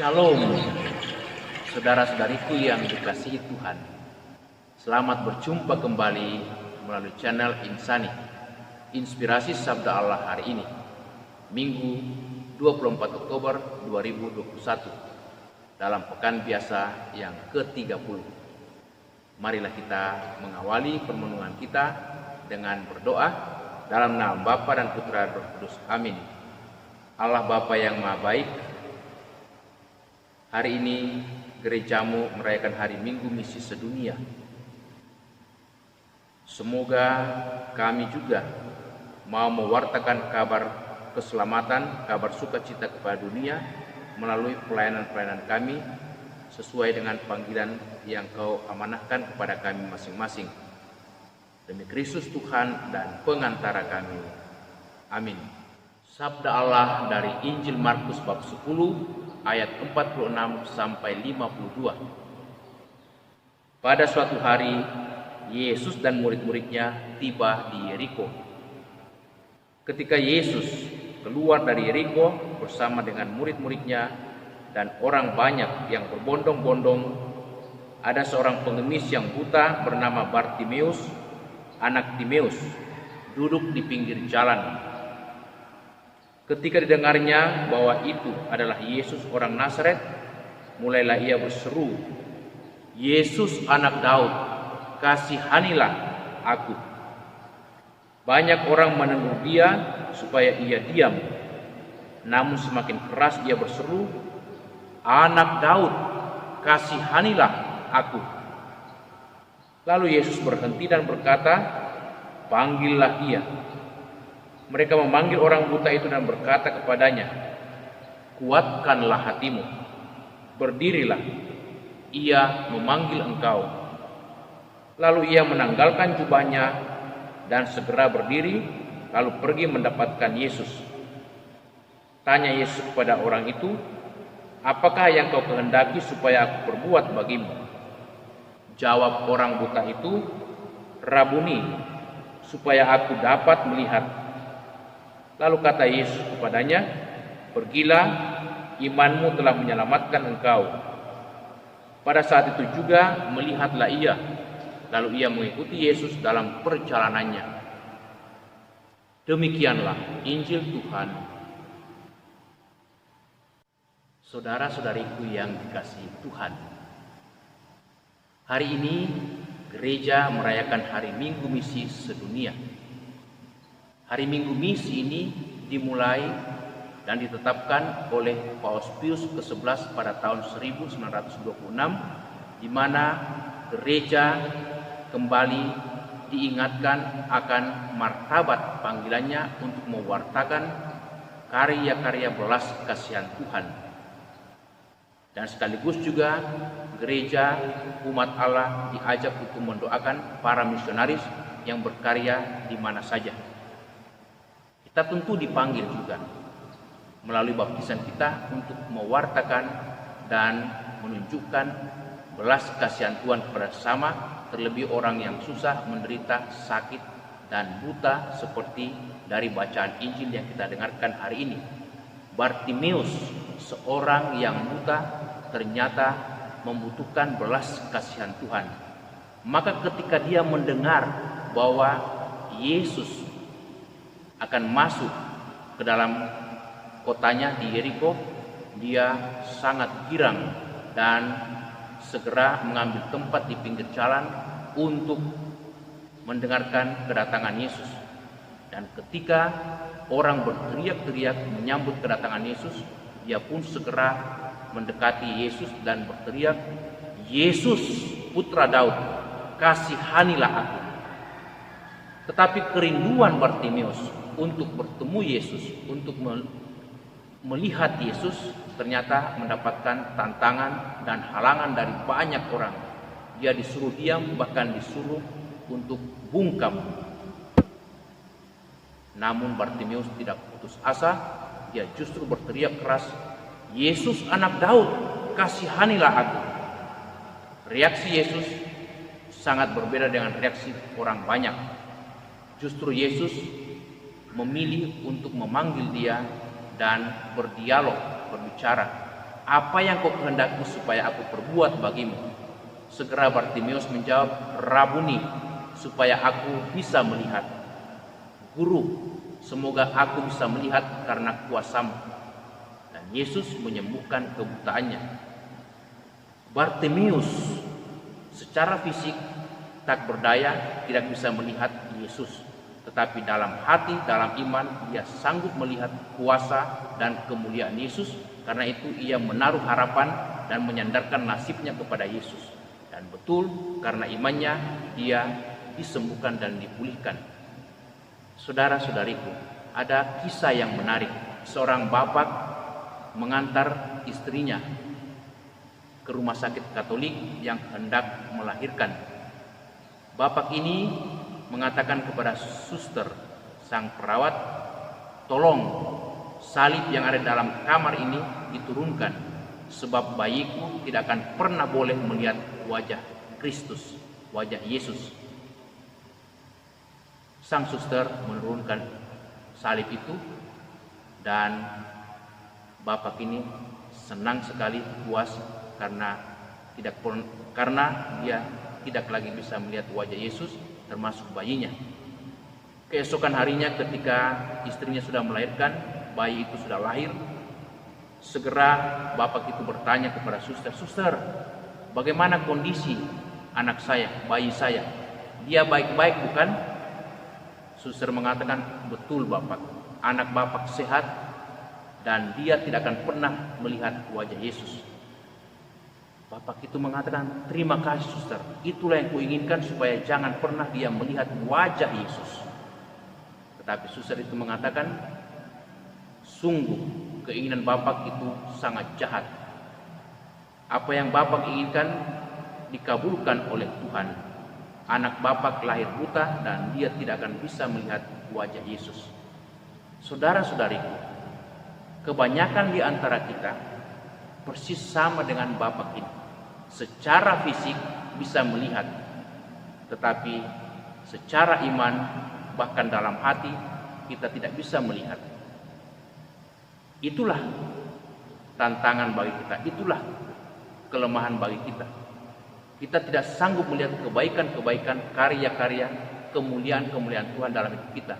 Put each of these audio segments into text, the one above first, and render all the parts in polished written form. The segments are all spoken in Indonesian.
Shalom, saudara-saudariku yang dikasihi Tuhan. Selamat berjumpa kembali melalui channel Insani, Inspirasi Sabda Allah hari ini, Minggu 24 Oktober 2021, dalam pekan biasa yang ke-30. Marilah kita mengawali permenungan kita dengan berdoa dalam nama Bapa dan Putra dan Roh Kudus. Amin. Allah Bapa yang Maha Baik, hari ini gerejamu merayakan hari Minggu Misi Sedunia. Semoga kami juga mau mewartakan kabar keselamatan, kabar sukacita kepada dunia melalui pelayanan-pelayanan kami sesuai dengan panggilan yang Kau amanahkan kepada kami masing-masing. Demi Kristus Tuhan dan pengantara kami. Amin. Sabda Allah dari Injil Markus bab 10 ayat 46 sampai 52. Pada suatu hari Yesus dan murid-muridnya tiba di Yeriko. Ketika Yesus keluar dari Yeriko bersama dengan murid-muridnya dan orang banyak yang berbondong-bondong, ada seorang pengemis yang buta bernama Bartimeus, anak Timeus, duduk di pinggir jalan. Ketika didengarnya bahwa itu adalah Yesus orang Nazaret, mulailah ia berseru, "Yesus anak Daud, kasihanilah aku." Banyak orang menegur dia supaya ia diam. Namun semakin keras ia berseru, "Anak Daud, kasihanilah aku." Lalu Yesus berhenti dan berkata, "Panggillah dia." Mereka memanggil orang buta itu dan berkata kepadanya, "Kuatkanlah hatimu, berdirilah, ia memanggil engkau." Lalu ia menanggalkan jubahnya dan segera berdiri, lalu pergi mendapatkan Yesus. Tanya Yesus kepada orang itu, "Apakah yang kau kehendaki supaya aku perbuat bagimu?" Jawab orang buta itu, "Rabuni, supaya aku dapat melihat." Lalu kata Yesus kepadanya, "Pergilah, imanmu telah menyelamatkan engkau." Pada saat itu juga melihatlah ia, lalu ia mengikuti Yesus dalam perjalanannya. Demikianlah Injil Tuhan. Saudara-saudariku yang dikasihi Tuhan, hari ini gereja merayakan hari Minggu Misi Sedunia. Hari Minggu Misi ini dimulai dan ditetapkan oleh Paus Pius ke-11 pada tahun 1926, di mana gereja kembali diingatkan akan martabat panggilannya untuk mewartakan karya-karya belas kasihan Tuhan. Dan sekaligus juga gereja umat Allah diajak untuk mendoakan para misionaris yang berkarya di mana saja. Kita tentu dipanggil juga melalui baptisan kita untuk mewartakan dan menunjukkan belas kasihan Tuhan kepada sesama, terlebih orang yang susah, menderita, sakit, dan buta, seperti dari bacaan Injil yang kita dengarkan hari ini. Bartimeus, seorang yang buta, ternyata membutuhkan belas kasihan Tuhan. Maka ketika dia mendengar bahwa Yesus akan masuk ke dalam kotanya di Yeriko, dia sangat girang dan segera mengambil tempat di pinggir jalan untuk mendengarkan kedatangan Yesus. Dan ketika orang berteriak-teriak menyambut kedatangan Yesus, dia pun segera mendekati Yesus dan berteriak, "Yesus, Putra Daud, kasihanilah aku." Tetapi kerinduan Bartimeus untuk bertemu Yesus, untuk melihat Yesus, ternyata mendapatkan tantangan dan halangan dari banyak orang. Dia disuruh diam, bahkan disuruh untuk bungkam. Namun Bartimeus tidak putus asa, dia justru berteriak keras, "Yesus anak Daud, kasihanilah aku." Reaksi Yesus sangat berbeda dengan reaksi orang banyak. Justru Yesus memilih untuk memanggil dia dan berdialog, berbicara. apa yang kau kehendaki supaya aku perbuat bagimu? Segera Bartimeus menjawab, Rabuni, supaya aku bisa melihat. Guru, semoga aku bisa melihat karena kuasa-Mu. Dan Yesus menyembuhkan kebutaannya. Bartimeus secara fisik tak berdaya, tidak bisa melihat Yesus. Tetapi dalam hati, dalam iman, dia sanggup melihat kuasa dan kemuliaan Yesus. Karena itu ia menaruh harapan dan menyandarkan nasibnya kepada Yesus. Dan betul, karena imannya dia disembuhkan dan dipulihkan. Saudara-saudariku, ada kisah yang menarik. Seorang bapak mengantar istrinya ke rumah sakit Katolik yang hendak melahirkan. Bapak ini mengatakan kepada suster, sang perawat, tolong salib yang ada dalam kamar ini diturunkan, sebab bayiku tidak akan pernah boleh melihat wajah Kristus, wajah Yesus. Sang suster menurunkan salib itu dan bapak ini senang sekali, puas karena dia tidak lagi bisa melihat wajah Yesus, termasuk bayinya. Keesokan harinya ketika istrinya sudah melahirkan, bayi itu sudah lahir, segera bapak itu bertanya kepada suster, "Suster, bagaimana kondisi anak saya, bayi saya? Dia baik-baik bukan?" Suster mengatakan, "Betul Bapak, anak Bapak sehat dan dia tidak akan pernah melihat wajah Yesus." Bapak itu mengatakan, "Terima kasih suster, itulah yang kuinginkan supaya jangan pernah dia melihat wajah Yesus." Tetapi suster itu mengatakan, "Sungguh keinginan Bapak itu sangat jahat. Apa yang Bapak inginkan dikabulkan oleh Tuhan. Anak Bapak lahir buta dan dia tidak akan bisa melihat wajah Yesus." Saudara-saudariku, kebanyakan di antara kita persis sama dengan bapak ini. Secara fisik bisa melihat, tetapi secara iman bahkan dalam hati kita tidak bisa melihat. Itulah tantangan bagi kita, itulah kelemahan bagi kita. Kita tidak sanggup melihat kebaikan-kebaikan, karya-karya, kemuliaan-kemuliaan Tuhan dalam hidup kita.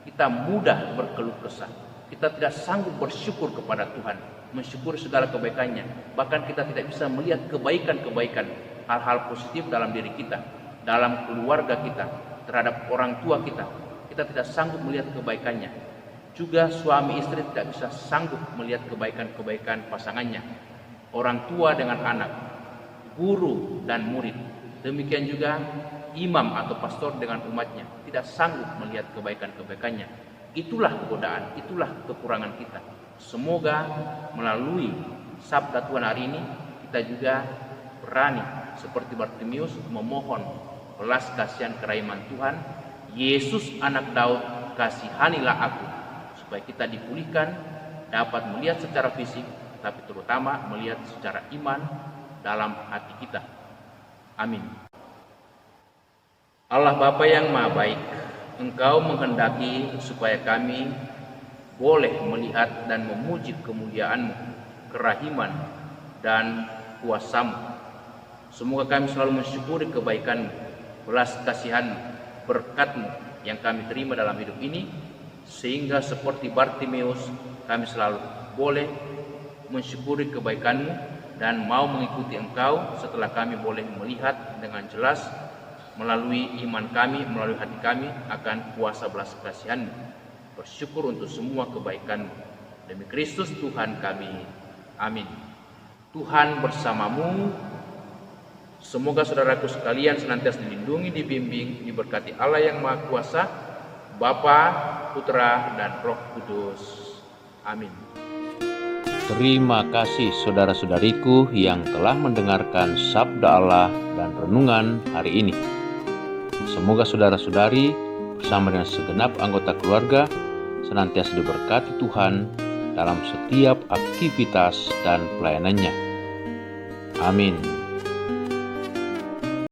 Kita mudah berkeluh kesah. Kita tidak sanggup bersyukur kepada Tuhan, mensyukuri segala kebaikannya. Bahkan kita tidak bisa melihat kebaikan-kebaikan, hal-hal positif dalam diri kita, dalam keluarga kita, terhadap orang tua kita. Kita tidak sanggup melihat kebaikannya. Juga suami istri tidak bisa sanggup melihat kebaikan-kebaikan pasangannya. Orang tua dengan anak, guru dan murid. Demikian juga imam atau pastor dengan umatnya tidak sanggup melihat kebaikan-kebaikannya. Itulah godaan, itulah kekurangan kita. Semoga melalui sabda Tuhan hari ini kita juga berani seperti Bartimeus memohon belas kasihan kerahiman Tuhan. Yesus anak Daud, kasihanilah aku, supaya kita dipulihkan, dapat melihat secara fisik, tapi terutama melihat secara iman dalam hati kita. Amin. Allah Bapa yang Maha Baik, Engkau menghendaki supaya kami boleh melihat dan memuji kemuliaan-Mu, kerahiman dan kuasa-Mu. Semoga kami selalu mensyukuri kebaikan-Mu, belas kasihan-Mu, berkat-Mu yang kami terima dalam hidup ini, sehingga seperti Bartimeus kami selalu boleh mensyukuri kebaikan-Mu dan mau mengikuti Engkau setelah kami boleh melihat dengan jelas melalui iman kami, melalui hati kami akan kuasa belas kasihan-Mu. Bersyukur untuk semua kebaikan-Mu. Demi Kristus Tuhan kami. Amin. Tuhan bersamamu. Semoga saudaraku sekalian senantiasa dilindungi, dibimbing, diberkati Allah yang Maha Kuasa, Bapa, Putra, dan Roh Kudus. Amin. Terima kasih saudara-saudariku yang telah mendengarkan sabda Allah dan renungan hari ini. Semoga saudara-saudari bersama dengan segenap anggota keluarga senantiasa diberkati Tuhan dalam setiap aktivitas dan pelayanannya. Amin.